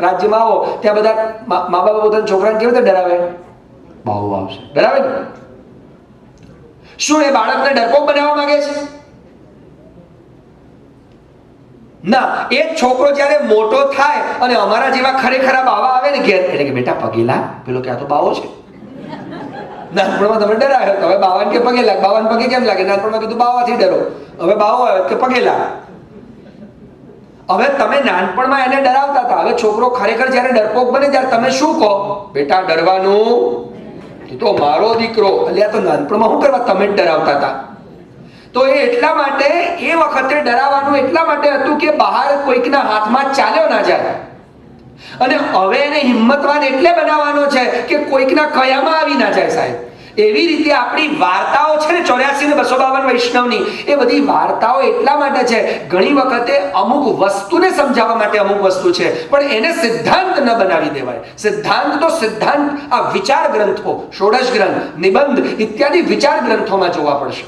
રાજ્યમાં આવો ત્યાં બધા મા બાપ પોતાના છોકરાને કેવી રીતે ડરાવે? બહુ આવશે, ડરાવે ને? શું એ બાળકને ડરપોક બનાવવા માંગે છે? ના, એ છોકરો જ્યારે મોટો થાય અને અમારા જેવા ખરેખરા બાવા આવે ને ઘેર, એટલે કે બેટા પગે લાગ, પેલો કે આ તો બાવો છે. નાનપણમાં તમે ડરાયો, હવે બાવાને કે પગે લાગ. બાવાને પગે કેમ લાગે? નાનપણમાં કીધું બાવાથી ડરો, હવે બાવો આવ્યો કે પગે લાગ. હવે તમે નાનપણમાં એને ડરાવતા હતા, હવે છોકરો ખરેખર જ્યારે ડરપોક બને ત્યારે તમે શું કહો? બેટા ડરવાનું, તો મારો દીકરો. અલ્યા તો નાનપણમાં શું કરવા તમે જ ડરાવતા હતા? તો એ એટલા માટે એ વખતે ડરાવવાનું એટલા માટે હતું કે બહાર કોઈકના હાથમાં ચાલ્યો ના જાય. અને હવે એને હિંમતવાન એટલે બનાવવાનો છે કે કોઈકના કયામાં આવી ના જાય. સાહેબ, એવી રીતે આપણી વાર્તાઓ છે ને 84 ને 252 વૈષ્ણવની, એ બધી વાર્તાઓ એટલા માટે છે. ઘણી વખતે અમુક વસ્તુને સમજાવવા માટે અમુક વસ્તુ છે, પણ એને સિદ્ધાંત ન બનાવી દેવાય. સિદ્ધાંત તો સિદ્ધાંત આ વિચાર ગ્રંથો, ષોડશ ગ્રંથ, નિબંધ ઇત્યાદિ વિચાર ગ્રંથોમાં જોવા પડશે.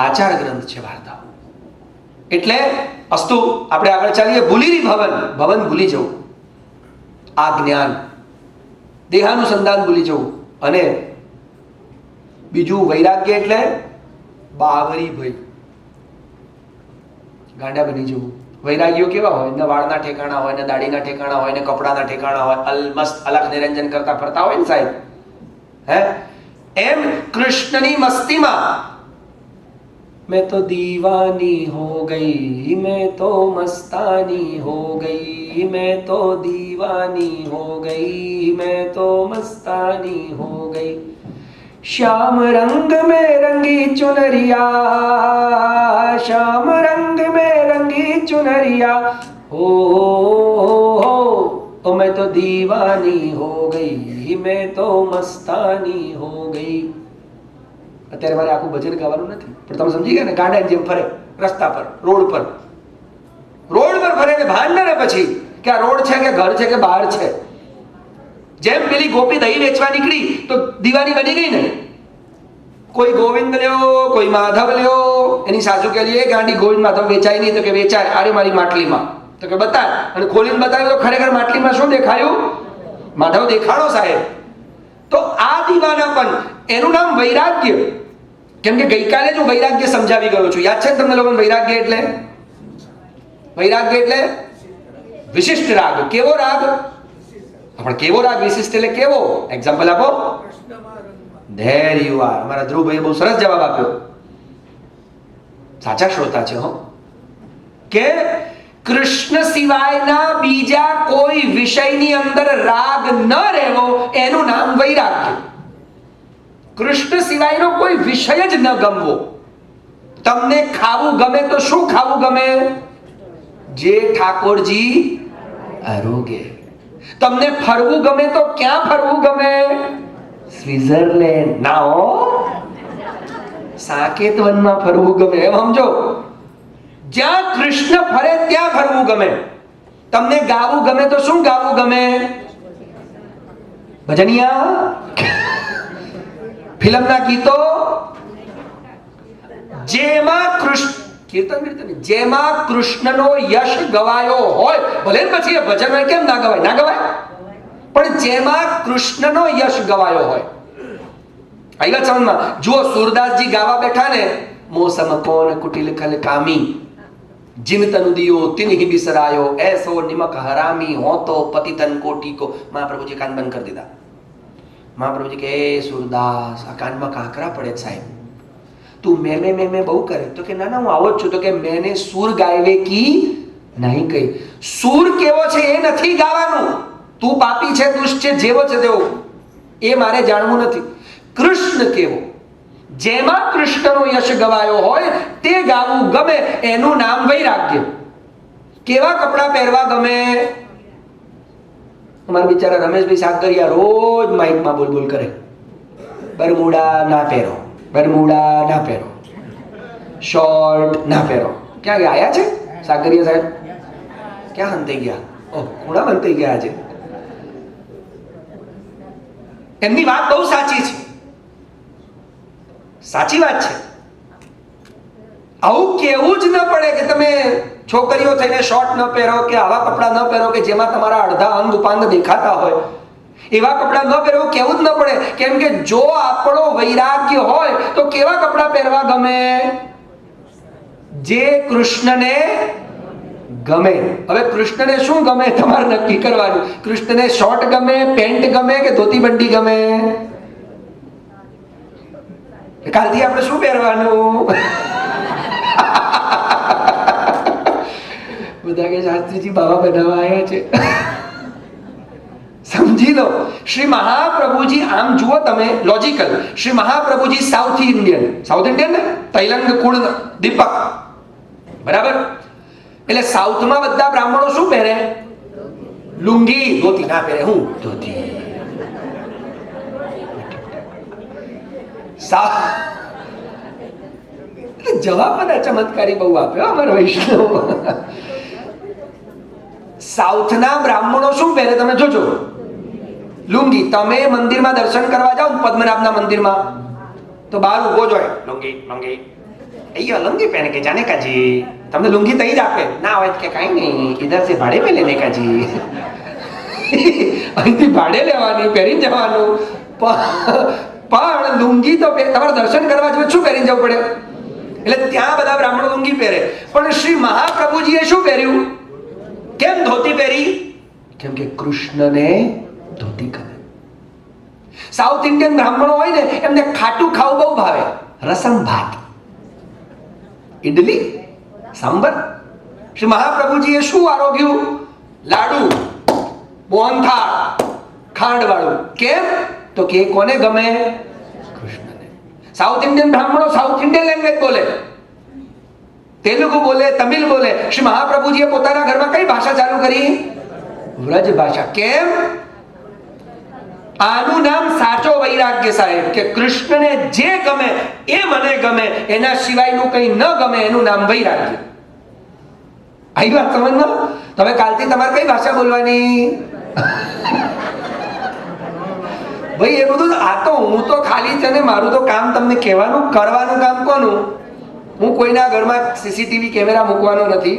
આચાર ગ્રંથ છે વાર્તાઓ. એટલે અસ્તુ આપણે આગળ ચાલીએ. ભૂલીરી ભવન, ભવન ભૂલી જવું, આ જ્ઞાન, દેહાનુસંધાન ભૂલી જવું. અને બીજું વૈરાગ્ય એટલે બાવરી ભય, ગાંડા બની જવું. વૈરાગ્યો કેવા હોય? ને વાળના ઠેકાણા હોય, ને દાઢીના ઠેકાણા હોય, ને કપડાના ઠેકાણા હોય, અલમસ્ત અલખ નિરંજન કરતા ફરતા હોય ને સાહેબ. હે એમ કૃષ્ણની મસ્તીમાં मैं तो दीवानी हो गई, मैं तो मस्तानी हो गई, मैं तो दीवानी हो गई, मैं तो मस्तानी हो गई. श्याम रंग में रंगी चुनरिया, श्याम रंग में रंगी चुनरिया, हो तो मैं तो दीवानी हो गई, मैं तो मस्तानी हो गई. અત્યારે મારે આખું ભજન ગાવાનું નથી, પણ તમે સમજી ગયા ને? ગાંડા જેમ ફરે રસ્તા પર, રોડ પર ફરે ને ભાન ના રહે પછી કે આ રોડ છે કે ઘર છે કે બહાર છે. જેમ પેલી ગોપી દહીં વેચવા નીકળી તો દીવાની બની ગઈ ને. કોઈ ગોવિંદ લ્યો, કોઈ માધવ લ્યો. એની સાસુ કે એ ગાંડી ગોવિંદ માધવ વેચાય નહીં, તો કે વેચાય. અરે મારી માટલીમાં, તો કે બતાય. અને ખોલીને બતાવ્યું તો ખરેખર માટલીમાં શું દેખાયું? માધવ દેખાડો સાહેબ. તો આ દીવાનાપન, એનું નામ વૈરાગ્ય. કેમ કે ગઈકાલે જ હું વૈરાગ્ય સમજાવી ગયો છું. યાદ છે ને તમને લોકોને? વૈરાગ્ય એટલે વિશિષ્ટ રાગ. કેવો રાગ? પણ કેવો રાગ? વિશિષ્ટ એટલે કેવો? એક્ઝામ્પલ આપો. There you are. અમારા ધ્રુવભાઈએ બહુ સરસ જવાબ આપ્યો. સાચા શ્રોતા છે હો. કે કૃષ્ણ સિવાયના બીજા કોઈ વિષયની અંદર રાગ ન રહેવો, એનું નામ વૈરાગ્ય. કૃષ્ણ સિવાયનો કોઈ વિષય જ ન ગમવો. તમને ખાવું ગમે તો શું ખાવું ગમે? જે ઠાકોરજી આરોગે. તમને ફરવું ગમે તો ક્યાં ફરવું ગમે? સ્વિટ્ઝરલેન્ડ ના હો, સાકેત વનમાં ફરવું ગમે. એમ સમજો, જ્યાં કૃષ્ણ ફરે ત્યાં ફરવું ગમે. તમને ગાવું ગમે તો શું ગાવું ગમે? ભજનિયા, ફિલ્મના ગીતો, જેમાં કૃષ્ણનો યશ ગવાયો હોય, ભલે પછી એ ભજન હોય, કેમ ના ગવાય? ના ગવાય. પણ જેમાં કૃષ્ણનો યશ ગવાયો હોય. આવી વાત સમજમાં? જુઓ, સુરદાસજી ગાવા બેઠા ને, મોસમ કોન કુટિલ ખલ કામી, जिन तनु दियो तिन ही बिसरायो, ऐसो निमक हरामी हो तो पतितन कोटि को. महाप्रभु जी कान बंद कर દીધા. महाप्रभु जी के सूरदास आ काનમાં કાંકરા પડે સાહેબ, તું મેં બહુ કરે. તો કે ના હું આવો જ છું. તો કે મેને સૂર ગાયવે કી નહીં કહી. સૂર કેવો છે એ નથી ગાવાનું. તું પાપી છે, દુષ્ટ છે, જેવો છે તેવો, એ મારે જાણવું નથી. કૃષ્ણ કેવો, જેમાં કૃષ્ણનો યશ ગવાયો હોય તે ગાવું ગમે, એનું નામ વૈરાગ્ય. કેવા કપડા પહેરવા ગમે? અમારા બિચારા રમેશભાઈ સાગરિયા રોજ માઇકમાં બોલ કરે, બરમુડા ના પહેરો, બરમુડા ના પહેરો, શોર્ટ ના પહેરો. ક્યાં ગયા? આયા છે સાગરિયા સાહેબ? ક્યાં હંતાઈ ગયા? ઓહ, ખૂણા હંતાઈ ગયા છે. એમની વાત બહુ સાચી છે, સાચી વાત છે. આવું કેવું જ ન પડે કે તમે છોકરીઓ થઈને શોર્ટ ન પહેરો કે આવા કપડાં ન પહેરો કે જેમાં તમારા અડધા અંગ ઉપાંગ દેખાતા હોય, એવા કપડાં ન પહેરવું કેવું જ ન પડે. કેમ કે જો આપણો વૈરાગ્ય હોય તો કેવા કપડાં પહેરવા ગમે? જે કૃષ્ણને ગમે. હવે કૃષ્ણને શું ગમે તમારે નક્કી કરવાનું. કૃષ્ણને શોર્ટ ગમે, પેન્ટ ગમે કે ધોતી બંડી ગમે? કાલથી આપણે શું પહેરવાનું? બધા કે શાસ્ત્રીજી બાબા બનાવવા આવ્યા છે. સમજી લો, શ્રી મહાપ્રભુજી આમ જુઓ તમે logical. Shri Mahaprabhuji south Indian ને તૈલંગ કુળ દીપક, બરાબર? એટલે સાઉથમાં બધા બ્રાહ્મણો શું પહેરે? લુંગી, ધોતી ના પહેરે. હું ધોતી. જવાબ મને ચમત્કારી બહુ આપ્યો અમારા વૈષ્ણવ. સાઉથના બ્રાહ્મણો શું પહેરે તમે જોજો? લુંગી. તમે મંદિરમાં દર્શન કરવા જાઓ પદ્મનાભના મંદિરમાં તો બહાર ઉભો જ હોય, લુંગી લુંગી અહીંયા લુંગી પહેરે કે જાને કાજી. તમને લુંગી તઈ જ આપે ના હોય કે કાંઈ નહીં, ઇધર સે ભાડે પે લેને કાજી. અહીંથી ભાડે લેવાની, પહેરીને જવાનું. પણ લુંગી તો તમારે દર્શન કરવા જોઈએ શું પહેરીને જવું પડે? એટલે ત્યાં બધા બ્રાહ્મણો લુંગી પહેરે. પણ શ્રી મહાપ્રભુજીએ શું પહેર્યું? કેમ ધોતી પહેરી? કેમ કે કૃષ્ણને ધોતી ગમે. સાઉથ ઇન્ડિયન બ્રાહ્મણો હોય ને એમને ખાટું ખાવું બહુ ભાવે. રસમ ભાત, ઇડલી, સાંબર. શ્રી મહાપ્રભુજીએ શું આરોગ્યું? લાડુ, મોહનથાળ, ખાંડ વાળું. કેમ? તો કે કોને ગમે? કૃષ્ણને. સાઉથ ઇન્ડિયન બ્રાહ્મણો સાઉથ ઇન્ડિયન લેંગ્વેજ બોલે, તેલુગુ બોલે, તમિલ બોલે. શ્રી મહાપ્રભુજીએ પોતાના ઘરમાં કઈ ભાષા ચાલુ કરી? વ્રજ ભાષા. કેમ? આનું નામ સાચો વૈરાગ્ય સાહેબ, કે કૃષ્ણને જે ગમે એ મને ગમે, એના સિવાયનું કંઈ ન ગમે, એનું નામ વૈરાગ્ય. આવી વાત સમજમાં? તમે કાલથી તમારે કઈ ભાષા બોલવાની? ભાઈ એ બધું આ તો હું તો ખાલી છે ને મારું તો કામ તમને કહેવાનું, કરવાનું કામ કોનું? હું કોઈના ઘરમાં સીસીટીવી કેમેરા મૂકવાનો નથી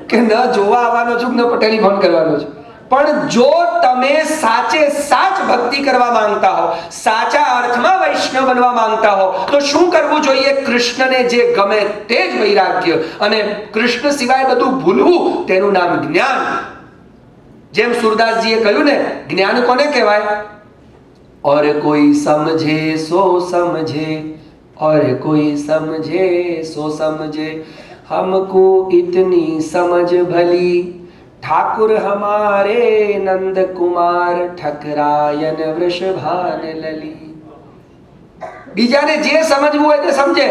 કે ન જોવા આવવાનો છું ન ટેલિફોન કરવાનો છું. પણ જો તમે સાચે સાચ ભક્તિ કરવા માંગતા હો, સાચા અર્થમાં વૈષ્ણવ બનવા માંગતા હો તો શું કરવું જોઈએ? કૃષ્ણને જે ગમે તે જ વૈરાગ્ય. અને કૃષ્ણ સિવાય બધું ભૂલવું તેનું નામ જ્ઞાન. જેમ સુરદાસજીએ કહ્યું ને, જ્ઞાન કોને કહેવાય? और कोई समझे सो समझे, और कोई समझे सो समझे, हमको इतनी समझ भली, ठाकुर हमारे नंद कुमार ठकरायन वृषभान लली. બીજાને જે સમજવું હોય તે સમજે.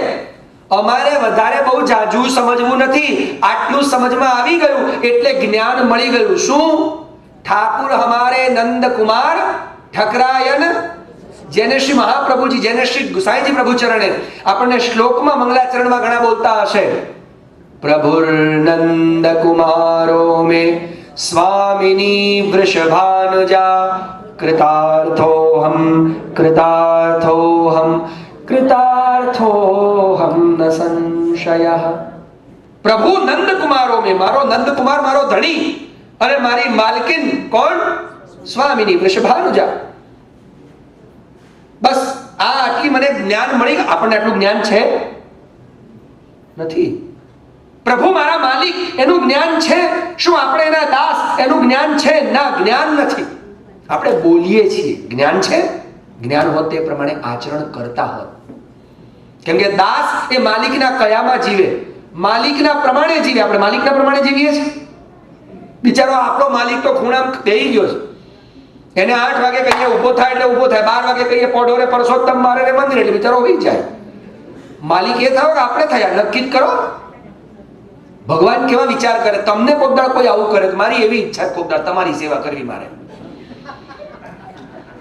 અમારે વધારે બહુ જાજુ સમજવું નથી, આટલું સમજમાં આવી ગયું એટલે જ્ઞાન મળી ગયું. શું? ઠાકુર હમારે નંદ કુમાર ઠકરાયન. જેને શ્રી મહાપ્રભુજી, જેને શ્રી ગુસાઈજી પ્રભુ ચરણે આપણને શ્લોકમાં મંગલાચરણમાં ઘણા બોલતા હશે, પ્રભુર નંદ કુમારો મે સ્વામિની વૃષભાનુજા, કૃતાર્થોહમ કૃતાર્થોહમ કૃતાર્થોહમ ન સંશયઃ. પ્રભુ નંદ કુમારો મે, મારો નંદ કુમાર મારો ધણી અને મારી માલકિન કોણ? સ્વામિની વૃષભાનુજા. બસ આ આટલી મને જ્ઞાન મળી. આપણને આટલું જ્ઞાન છે નથી. પ્રભુ મારા માલિક એનું જ્ઞાન છે. શું આપણે એના દાસ એનું જ્ઞાન છે? ના, જ્ઞાન નથી. આપણે બોલીએ છીએ. જ્ઞાન છે? જ્ઞાન હોત તે પ્રમાણે આચરણ કરતા હોત. કેમ કે દાસ એ માલિકના કયામાં જીવે, માલિકના પ્રમાણે જીવે. આપણે માલિકના પ્રમાણે જીવીએ છીએ. બિચારો આપણો માલિક તો ખૂણામાં બેહી ગયો છે. એને 8 વાગે કહીએ ઊભો થાય એટલે ઊભો થાય, 12 વાગે કહીએ પોઢોરે પરસોત્તમ મારે ને મંદિર એટલે બિચારો હોઈ જાય. માલિક એ થાવ કે આપણે થયા? નક્કી જ કરો. ભગવાન કેવા વિચાર કરે? તમને કોકદાળ કોઈ આવું કરે તો મારી એવી ઈચ્છા કોકદાળ તમારી સેવા કરવી મારે.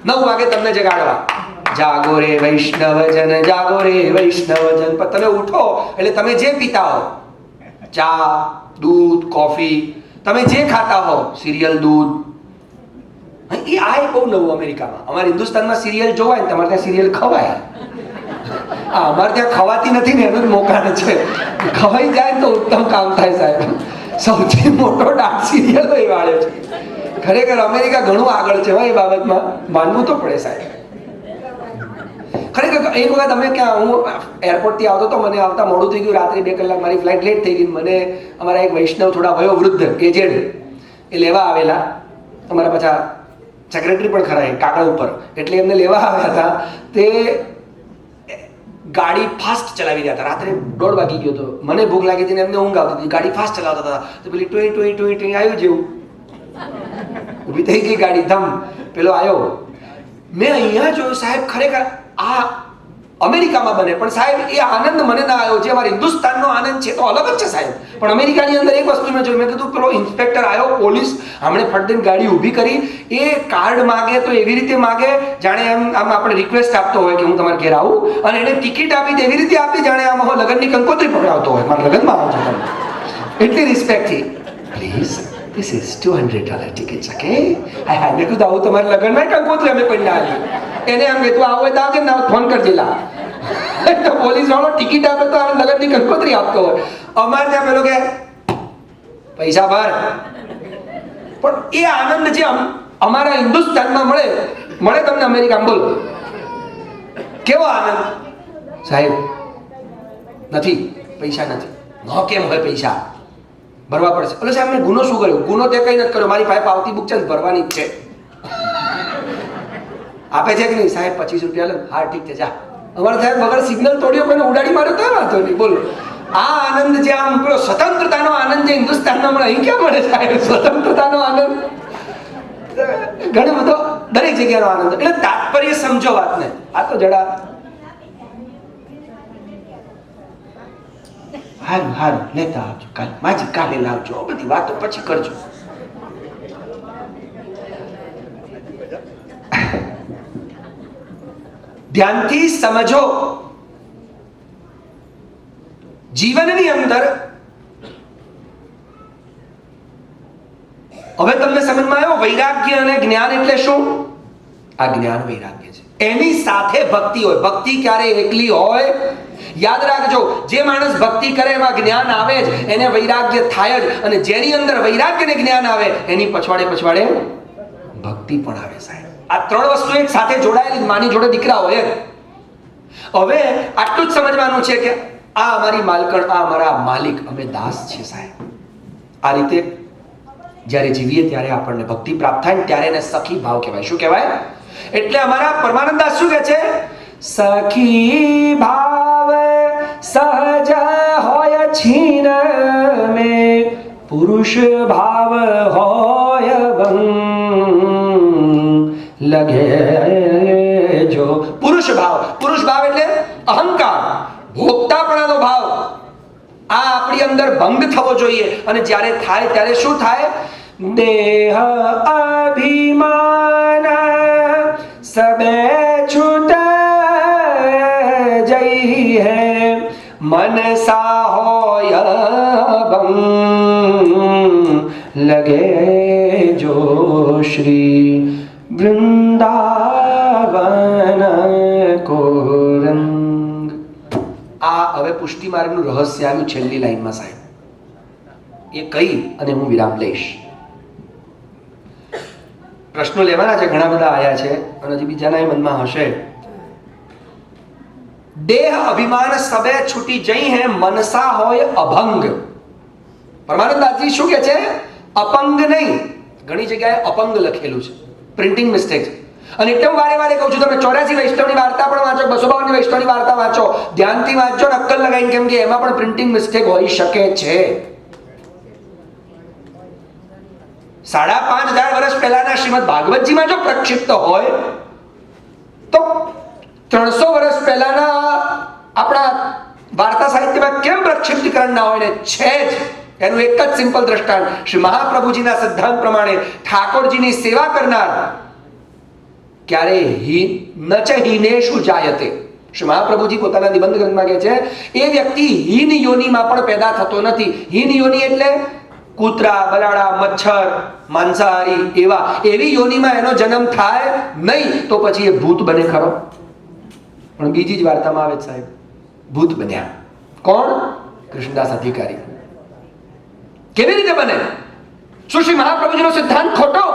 9 વાગે તમને જગાડવા, જાગો રે વૈષ્ણવજન, જાગો રે વૈષ્ણવજન. પણ તમે ઉઠો એટલે તમે જે પીતા હો, ચા, દૂધ, કોફી, તમે જે ખાતા હો, સિરિયલ, દૂધ, એ આ બહુ નવું અમેરિકામાં. અમારે હિન્દુસ્તાનમાં સિરિયલ જોવાય ને તમારે ત્યાં સિરિયલ ખવાય. અમારે ત્યાં ખવાતી નથી ને એનું જ મોકાણ છે. ખવાઈ જાય તો ઉત્તમ કામ થાય સાહેબ. સૌથી મોટો ડાર્ક સિરિયલ એ વાળ્યો છે. ખરેખર અમેરિકા ઘણું આગળ છે એ બાબતમાં, માનવું તો પડે સાહેબ. ખરેખર એક વખત અમે ક્યાં, હું એરપોર્ટથી આવતો તો, મને આવતા મોડું થઈ ગયું, રાત્રે 2 કલાક મારી ફ્લાઇટ લેટ થઈ ગઈ. મને અમારા એક વૈષ્ણવ થોડા વયો વૃદ્ધ એજેડ એ લેવા આવેલા. અમારા પાછા સેક્રેટરી પણ ખરા એ કાગળ ઉપર, એટલે એમને લેવા આવ્યા હતા. તે ગાડી ફાસ્ટ ચલાવી રહ્યા હતા. રાત્રે 1:30 વાગી ગયો હતો, મને ભૂખ લાગી હતી ને એમને ઊંઘ આવતી હતી. ગાડી ફાસ્ટ ચલાવતા હતા તો પેલી ટોઈ ટોઈ ટોઈ ટોઈ આવ્યું જેવું, ઊભી થઈ ગઈ ગાડી, ધમ પેલો આવ્યો. મેં અહીંયા જોયું સાહેબ, ખરેખર આ અમેરિકામાં બને પણ સાહેબ એ આનંદ મને ના આવ્યો. જે અમારા હિન્દુસ્તાનનો આનંદ છે તો અલગ જ છે સાહેબ, પણ અમેરિકાની અંદર એક વસ્તુ મેં જોયું. મેં કીધું પેલો ઇન્સ્પેક્ટર આવ્યો, પોલીસ હમણે ફટદીને ગાડી ઊભી કરી, એ કાર્ડ માગે તો એવી રીતે માગે જાણે આમ આપણે રિક્વેસ્ટ આપતો હોય કે હું તમારે ઘેર આવું, અને એને ટિકિટ આપી એવી રીતે આપી જાણે આમ લગ્નની કંકોત્રી પકડાવતો હોય, મારા લગ્નમાં આવજો તમે. એટલી રિસ્પેક્ટથી, please this is $200 tickets, okay? મેં કીધું આવું તમારે લગ્નમાં કંકોત્રી અમે કોઈ ના આવી. એને એમ કે તું આવો હોય તો આવજે ને, ફોન કરજે લા. તો પોલીસ વાળો ટિકિટ આપે તો લગ્નની કંકોત્રી આપતો હોય. અમારે ત્યાં પેલો કે પૈસા ભર. પણ એ આનંદ જે અમારા હિન્દુસ્તાનમાં મળે તમને અમેરિકામાં, બોલો કેવો આનંદ સાહેબ? નથી, પૈસા નથી. ન કેમ હોય? પૈસા ભરવા પડશે. એટલે સાહેબ મેં ગુનો શું કર્યો? ગુનો તે કઈ નથી કર્યો, મારી પાસે પાવતી બુક છે ભરવાની જ છે. આપે છે કે નહીં સાહેબ? 25 રૂપિયા લે. હા ઠીક છે જા. અમારે સાહેબ વગર સિગ્નલ તોડ્યો, કોઈને ઉડાડી માર્યો તો વાંધો નહીં. બોલો આ આનંદ જે આમ પેલો સ્વતંત્રતાનો આનંદ જે હિન્દુસ્તાનમાં મળે, અહીં ક્યાં મળે સાહેબ? સ્વતંત્રતાનો આનંદ ઘણો બધો દરેક જગ્યાનો આનંદ. એટલે તાત્પર્ય સમજો વાતને. આ તો જડા હારું લેતા આવજો, કાલે માજી કાલે લાવજો, બધી વાતો પછી કરજો. ધ્યાનથી સમજો. જીવનની અંદર હવે તમને સમજમાં આવ્યો વૈરાગ્ય અને જ્ઞાન એટલે શું? આ જ્ઞાન વૈરાગ્ય છે. એની સાથે ભક્તિ હોય. ભક્તિ ક્યારે એકલી હોય? યાદ રાખજો, જે માણસ ભક્તિ કરે એમાં જ્ઞાન આવે જ, એને વૈરાગ્ય થાય જ. અને જેની અંદર વૈરાગ્ય ને જ્ઞાન આવે એની પછવાડે ભક્તિ પણ આવે સાહેબ. આ 3 વસ્તુ એક સાથે જોડાયેલી. માની જોડે દીકરા હોય. હવે આટલું જ સમજવાનું છે કે આ અમારી માલકણ, આ અમારા માલિક, અમે દાસ છીએ સાહેબ. આ રીતે જ્યારે જીવીએ ત્યારે આપણને ભક્તિ પ્રાપ્ત થાય ને ત્યારે એને સખી ભાવ કહેવાય. શું કહેવાય? એટલે અમારા પરમાનંદ દાસ શું કહે છે? સખી ભાવ સહજ હોય છીન મે, પુરુષ ભાવ હોય ભંગ લગે જો. પુરુષ ભાવ એટલે અહંકાર, ભોગતાપણાનો ભાવ. આ આપણી અંદર ભંગ થવો જોઈએ. અને જ્યારે થાય ત્યારે શું થાય? દેહ અભિમાન સબે છૂટ જઈ હૈ, મનસા હોય ભંગ લગે જો શ્રી વૃંદાવન કો રંગ. આ હવે પુષ્ટિ માર્ગનું રહસ્ય આવ્યું છેલ્લી લાઈનમાં સાહેબ. એ કહી અને હું વિરામ લઈશ. પ્રશ્નો લેવાના છે, ઘણા બધા આયા છે અને હજી બીજાના મનમાં હશે. દેહ અભિમાન સબે છૂટી જઈ હે, મનસા હોય અભંગ. પરમાનંદ દાસજી શું કે છે? અપંગ નહીં. ઘણી જગ્યાએ અપંગ લખેલું છે, પ્રિન્ટિંગ મિસ્ટેક. અને એટલે હું વારે વારે કહું છું, તમે 84 વૈષ્ણવની વાર્તા પણ વાંચો, 252 વૈષ્ણવની વાર્તા વાંચો, ધ્યાનથી વાંચો ને અક્કલ લગાવીને, કેમ કે એમાં પણ પ્રિન્ટિંગ મિસ્ટેક હોઈ શકે છે. 5,500 વર્ષ પહેલાના શ્રીમદ ભાગવતજીમાં જો પ્રક્ષિપ્ત હોય તો 300 વર્ષ પહેલાના આપણા વાર્તા સાહિત્યમાં કેમ પ્રક્ષિપ્તીકરણ ના હોય? ને છે જ. એનું એક જ સિમ્પલ દ્રષ્ટાંત. શ્રી મહાપ્રભુજીના સિદ્ધાંત પ્રમાણે ઠાકોરજીની સેવા કરનાર ક્યારે ન ચ હીનેષુ જાયતે. શ્રી મહાપ્રભુજી પોતાના નિબંધ ગ્રંથમાં કહે છે એ વ્યક્તિ હીન યોનિમાં પણ પેદા થતો નથી. હીન યોનિ એટલે કૂતરા, બલાડા, મચ્છર, માંસાહારી એવી યોનિમાં એનો જન્મ થાય નહીં તો પછી એ ભૂત બને ખરો? પણ બીજી જ વાર્તામાં આવે સાહેબ, ભૂત બન્યા. કોણ? કૃષ્ણદાસ અધિકારી. કેવી રીતે બને? શું શ્રી મહાપ્રભુજીનો સિદ્ધાંત ખોટો?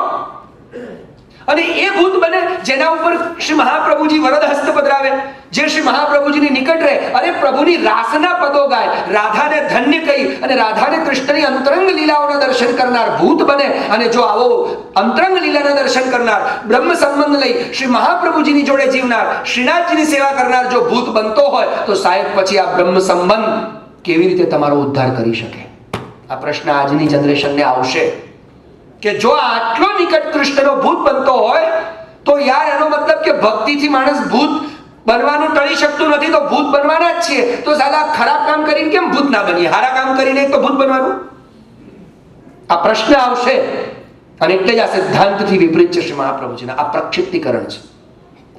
અને એ ભૂત બને જેના ઉપર શ્રી મહાપ્રભુજી વરદ હસ્ત પધરાવે, જે શ્રી મહાપ્રભુજીની નિકટ રહે અને પ્રભુની રાસના પદો ગાય, રાધાને ધન્ય કહી અને રાધાને કૃષ્ણની અંતરંગ લીલાઓના દર્શન કરનાર ભૂત બને. અને જો આવો અંતરંગ લીલાના દર્શન કરનાર, બ્રહ્મ સંબંધ લઈ શ્રી મહાપ્રભુજીની જોડે જીવનાર, શ્રીનાથજીની સેવા કરનાર જો ભૂત બનતો હોય તો સાહેબ પછી આ બ્રહ્મ સંબંધ કેવી રીતે તમારો ઉદ્ધાર કરી શકે? આ પ્રશ્ન આજની જનરેશનને આવશે કે જો આટલો નિકટ કૃષ્ણનો ભૂત બનતો હોય તો યાર એનો મતલબ કે ભક્તિથી માણસ ભૂત બનવાનું ટળી શકતું નથી, તો ભૂત બનવાના જ છીએ. તો સાલા ખરાબ કામ કરીને કેમ ભૂત ના બનીએ? સારા કામ કરીને તો ભૂત બનવાનું? આ પ્રશ્ન આવશે. અને એટલે જ આ સિદ્ધાંતથી વિપરીત છે શ્રી મહાપ્રભુજીના. આ પ્રક્ષિપ્તીકરણ છે,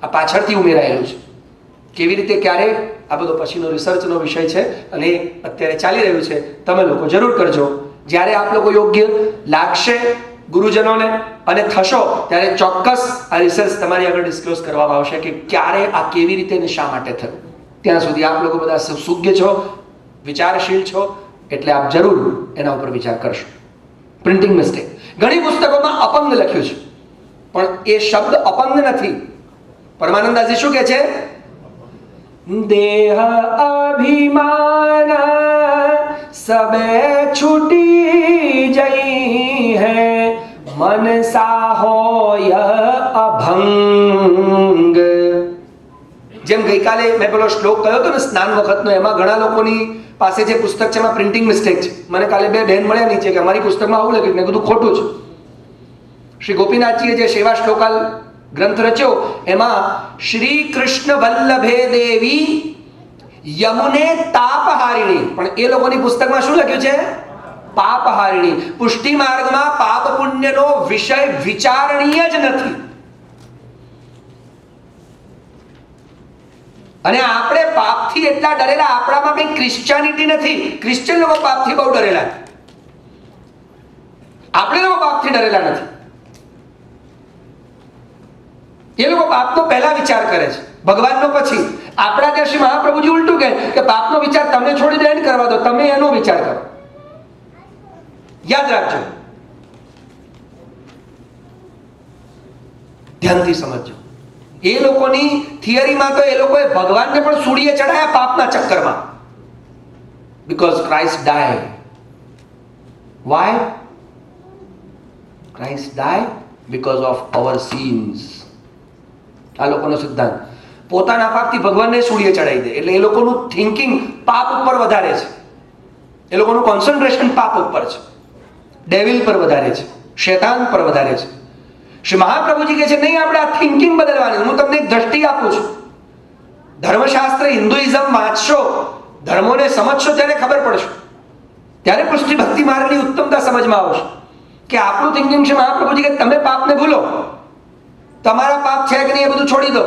આ પાછળથી ઉમેરાયેલું છે. કેવી રીતે, ક્યારે, આ બધો પછીનો રિસર્ચનો વિષય છે અને અત્યારે ચાલી રહ્યું છે. તમે લોકો જરૂર કરજો. જ્યારે આપ લોકો યોગ્ય લાગશે ગુરુજનોને અને થશો ત્યારે ચોક્કસ આ રિસર્ચ તમારી આગળ ડિસ્ક્લોઝ કરવામાં આવશે કે ક્યારે આ કેવી રીતે અને શા માટે થયું. ત્યાં સુધી આપ લોકો બધા સુજ્ઞ છો, વિચારશીલ છો, એટલે આપ જરૂર એના ઉપર વિચાર કરશો. Printing mistake. ઘણી પુસ્તકોમાં અપંગ લખ્યું છે પણ એ શબ્દ અપંગ નથી. પરમાનંદાજી શું કહે છે? દેહ અભિમાન સબે છૂટી જઈ હૈ, મનસા હોય અભંગ. જેમ ગઈકાલે મેં પેલો શ્લોક કહ્યો હતો ને સ્નાન વખતનો, એમાં ઘણા લોકોની પાસે જે પુસ્તક છે એમાં પ્રિન્ટિંગ મિસ્ટેક છે. મને કાલે બે બહેન મળ્યા નીચે કે અમારી પુસ્તકમાં આવું લખ્યું. મેં કીધું ખોટું છે. શ્રી ગોપીનાથજીએ જે સેવા શ્લોકાલ ગ્રંથ રચ્યો એમાં શ્રી કૃષ્ણ વલ્લભે દેવી યમુને તાપહારિણી, પણ એ લોકોની પુસ્તકમાં શું લખ્યું છે? પાપહારિણી. પુષ્ટિ માર્ગમાં પાપ પુણ્યનો વિષય વિચારણીય જ નથી. અને આપણે પાપથી એટલા ડરેલા, આપણામાં કઈ ક્રિશ્ચિયાનિટી નથી. ક્રિશ્ચિયન લોકો પાપથી બહુ ડરેલા, આપણે લોકો પાપથી ડરેલા નથી. એ લોકો પાપનો પહેલા વિચાર કરે છે, ભગવાનનો પછી. આપણા ત્યાં શ્રી મહાપ્રભુજી ઉલટું કહે કે પાપનો વિચાર તમને છોડી દે ને કરવા દો, તમે એનો વિચાર કરો. યાદ રાખજો, ધ્યાનથી સમજજો. એ લોકોની થિયરીમાં તો એ લોકોએ ભગવાનને પણ સૂળીએ ચડાયા પાપના ચક્કરમાં. Because Christ died. Why? Christ died because of our sins. આ લોકોનો સિદ્ધાંત. પોતાના પાપથી ભગવાનને સૂળીએ ચડાવી દે. એટલે એ લોકોનું થિંકિંગ પાપ ઉપર વધારે છે. એ લોકોનું કોન્સન્ટ્રેશન પાપ ઉપર છે, ડેવિલ પર વધારે છે, શૈતાન પર વધારે છે. શ્રી મહાપ્રભુજી કહે છે નહીં, આપણે આ થિંકિંગ બદલવાની. હું તમને એક દ્રષ્ટિ આપું છું. ધર્મશાસ્ત્ર હિન્દુઇઝમ વાંચશો, ધર્મોને સમજશો ત્યારે ખબર પડશે, ત્યારે પુષ્ટિ ભક્તિ માર્ગની ઉત્તમતા સમજમાં આવશે કે આપણું થિંકિંગ છે મહાપ્રભુજી કે તમે પાપને ભૂલો, તમારા પાપ છે કે નહીં એ બધું છોડી દો,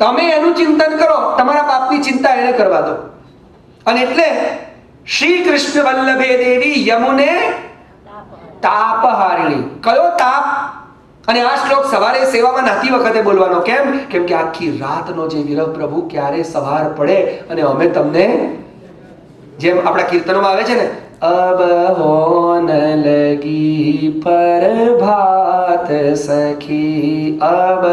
તમે એનું ચિંતન કરો, તમારા પાપની ચિંતા એને કરવા દો. અને એટલે શ્રી કૃષ્ણ વલ્લભે દેવી યમુને તાપહારિણી. કયો તાપ? અને આ શ્લોક સવારે સેવામાં નાતી વખતે બોલવાનો. કેમ? કેમ કે આખી રાતનો જે વિરહ પ્રભુ ક્યારે સવાર પડે અને અમે તમને, જેમ આપણા કીર્તનોમાં આવે છે ને, અબ હોન લગી પ્રભાત સખી, અબ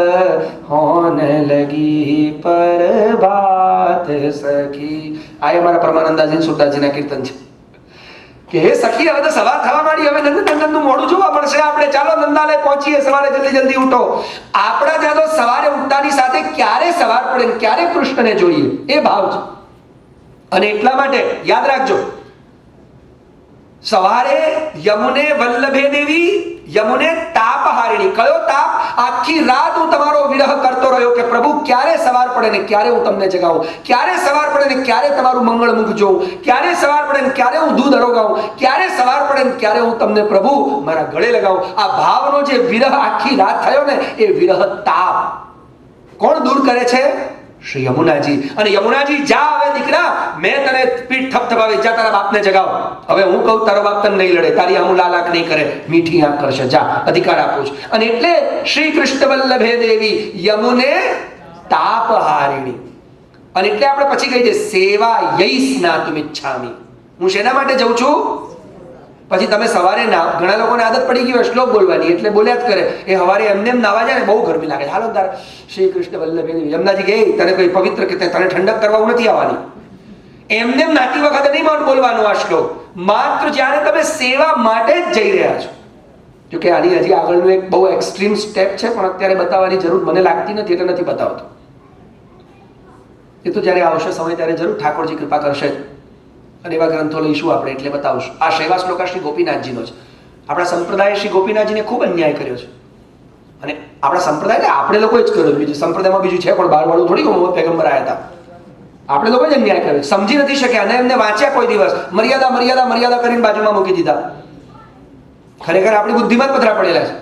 હોન લગી પ્રભાત સખી. આ અમારા પરમાનંદાજી સુરદાસજીના કીર્તન છે કે હે સખી, હવે તો સવાર થવા માંડી, હવે નંદનંદનનું મોઢું જોવા મળશે આપણે, ચાલો નંદાલય પહોંચીએ, સવારે જલ્દી જલ્દી ઉઠો. આપણા ત્યાં તો સવારે ઉઠતાની સાથે ક્યારે સવાર પડે, ક્યારે કૃષ્ણને જોઈએ, એ ભાવ છે. અને એટલા માટે યાદ રાખજો, સવારે યમુને વલ્લભે દેવી યમુને તાપહારિણી. કયો તાપ? આખી રાત હું તમારો વિરહ કરતો રહ્યો કે પ્રભુ ક્યારે સવાર પડે ને ક્યારે હું તમને જગાવું, ક્યારે સવાર પડે ને ક્યારે તમારું મંગળ મુખ જોઉં, ક્યારે સવાર પડે ને ક્યારે હું દૂધ અરોગાવું, ક્યારે સવાર પડે ને ક્યારે હું તમને પ્રભુ મારા ગળે લગાવું. આ ભાવનો જે વિરહ આખી રાત થયો ને, એ વિરહ તાપ કોણ દૂર કરે છે? શ્રી યમુનાજી. અને યમુનાજી, જા હવે દીકરા, મેં તને પીઠ થપથપાવી, જા તારા બાપને જગાવ. હવે હું કહું તારો બાપ તને નહીં લડે, તારી આમું લાલાક નહીં કરે, મીઠી આંખ કરશે, જા, અધિકાર આપું છું. અને એટલે શ્રી કૃષ્ણ વલ્લભે દેવી યમુને તાપહારિણી. અને એટલે આપણે પછી કહી દઈએ સેવા યૈ સ્નાતુમિચ્છામિ. હું શેના માટે જઉં છું? પછી તમે સવારે ના, ઘણા લોકોને આદત પડી ગઈ હોય શ્લોક બોલવાની, એટલે બોલ્યા જ કરે. એ સવારે એમને એમ નાવા જાય ને બહુ ગરમી લાગે, હાલો તાર શ્રી કૃષ્ણ વલ્લભ યમુનાજી કે તને કોઈ પવિત્ર કે તને ઠંડક કરવા નથી આવવાની. એમને એમ નાતી વખતે નહીં બોલવાનું આ શ્લોક, માત્ર જ્યારે તમે સેવા માટે જ જઈ રહ્યા છો. જોકે આની હજી આગળનું એક બહુ એક્સ્ટ્રીમ સ્ટેપ છે, પણ અત્યારે બતાવવાની જરૂર મને લાગતી નથી એટલે નથી બતાવતો. એ તો જ્યારે આવશે સમય ત્યારે જરૂર ઠાકોરજી કૃપા કરશે જ, અને એવા ગ્રંથો લઈશું આપણે એટલે બતાવશું. આ સેવા શ્લોક શ્રી ગોપીનાથજીનો છે. આપણા સંપ્રદાય શ્રી ગોપીનાથજીને ખૂબ અન્યાય કર્યો છે, અને આપણા સંપ્રદાય આપણે લોકો જ કર્યો. બીજું સંપ્રદાયમાં બીજું છે પણ બહારવાળું થોડી મોહમ્મદ પૈગંબર આવ્યા હતા. આપણે લોકો જ અન્યાય કર્યો, સમજી નથી શક્યા, અને એમને વાંચ્યા કોઈ દિવસ મર્યાદા મર્યાદા મર્યાદા કરીને બાજુમાં મૂકી દીધા. ખરેખર આપણી બુદ્ધિમાં જ પથરા પડેલા છે